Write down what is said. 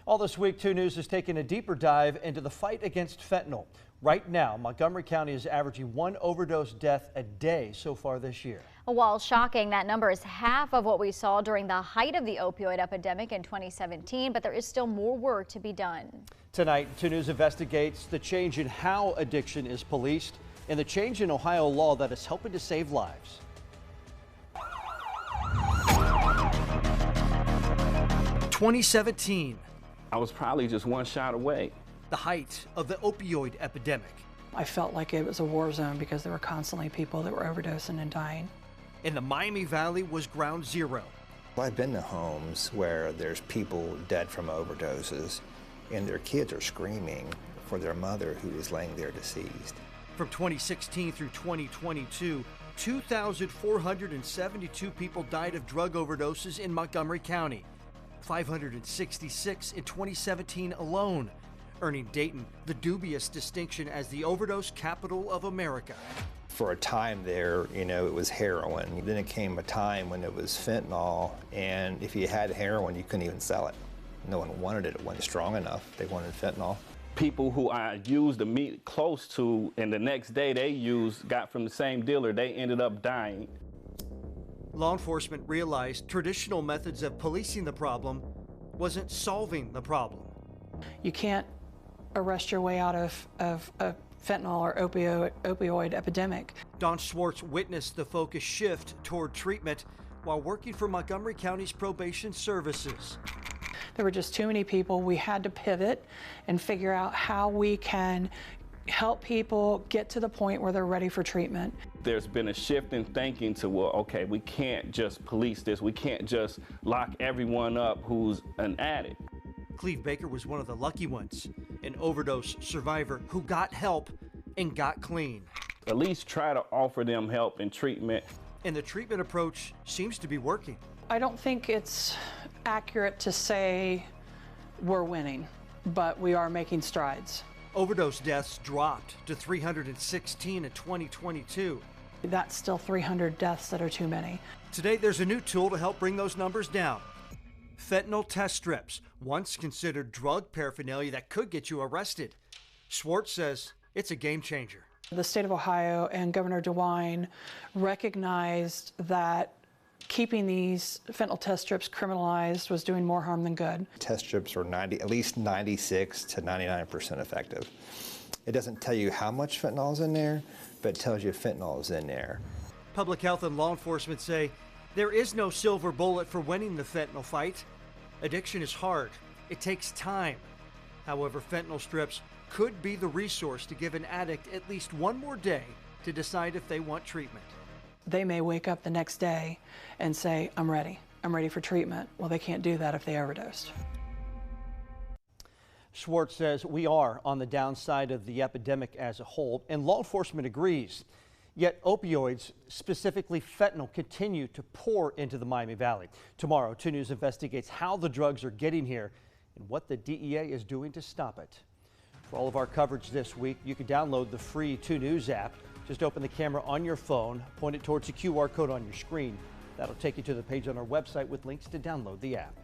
All this week, 2 News has taken a deeper dive into the fight against fentanyl. Right now, Montgomery County is averaging 1 overdose death a day so far this year. While shocking, that number is half of what we saw during the height of the opioid epidemic in 2017, but there is still more work to be done. Tonight, 2 News investigates the change in how addiction is policed and the change in Ohio law that is helping to save lives. 2017. I was probably just one shot away. The height of the opioid epidemic. I felt like it was a war zone because there were constantly people that were overdosing and dying. And the Miami Valley was ground zero. I've been to homes where there's people dead from overdoses and their kids are screaming for their mother who is laying there deceased. From 2016 through 2022, 2,472 people died of drug overdoses in Montgomery County. 566 in 2017 alone, earning Dayton the dubious distinction as the overdose capital of America. For a time there, it was heroin. Then it came a time when it was fentanyl, and if you had heroin, you couldn't even sell it. No one wanted it. It wasn't strong enough. They wanted fentanyl. People who I used the meat close to, and the next day got from the same dealer, they ended up dying. Law enforcement realized traditional methods of policing the problem wasn't solving the problem. You can't arrest your way out of a fentanyl or opioid epidemic. Don Schwartz witnessed the focus shift toward treatment while working for Montgomery County's probation services. There were just too many people. We had to pivot and figure out how we can help people get to the point where they're ready for treatment. There's been a shift in thinking to, well, okay, we can't just police this. We can't just lock everyone up who's an addict. Cleve Baker was one of the lucky ones, an overdose survivor who got help and got clean. At least try to offer them help and treatment. And the treatment approach seems to be working. I don't think it's accurate to say we're winning, but we are making strides. Overdose deaths dropped to 316 in 2022. That's still 300 deaths that are too many. Today, there's a new tool to help bring those numbers down. Fentanyl test strips, once considered drug paraphernalia that could get you arrested. Schwartz says it's a game changer. The state of Ohio and Governor DeWine recognized that keeping these fentanyl test strips criminalized was doing more harm than good. Test strips are at least 96 to 99% effective. It doesn't tell you how much fentanyl is in there, but it tells you fentanyl is in there. Public health and law enforcement say there is no silver bullet for winning the fentanyl fight. Addiction is hard. It takes time. However, fentanyl strips could be the resource to give an addict at least one more day to decide if they want treatment. They may wake up the next day and say, I'm ready for treatment. Well, they can't do that if they overdosed. Schwartz says we are on the downside of the epidemic as a whole, and law enforcement agrees. Yet opioids, specifically fentanyl, continue to pour into the Miami Valley. Tomorrow, 2 News investigates how the drugs are getting here and what the DEA is doing to stop it. For all of our coverage this week, you can download the free 2 News app. Just open the camera on your phone, point it towards the QR code on your screen. That'll take you to the page on our website with links to download the app.